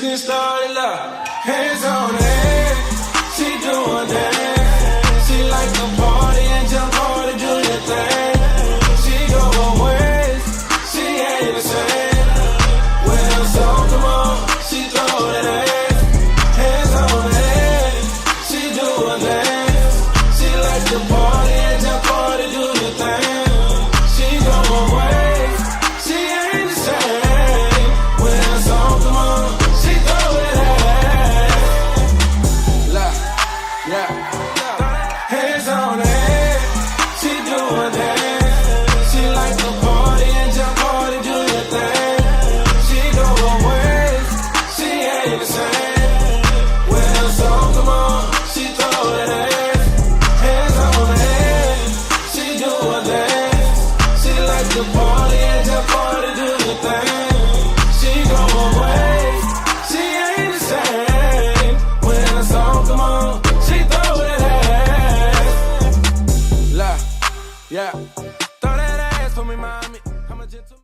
just getting started, look. Hands on it, she doing that. She like to party and jump hard and do your thing. She go her ways, she ain't the same. Well, so come on, she throw that ass. Hands on it, she doing that. She like to party and jump hard and do your thing. She go her ways, she ain't the same. Well, so come on, she throw that ass. Look, yeah. Hands on it, she doing that. She like to party and jump hard and do your thing. She go her ways, she ain't the same. Well, so come on, she throw that ass. Hands on it, she doing that. She like to party and jump hard and do your thing. She go her ways, she ain't the same. Well, so come on, she throw that ass. Yeah, throw that ass for me, mommy. I'm a gentleman.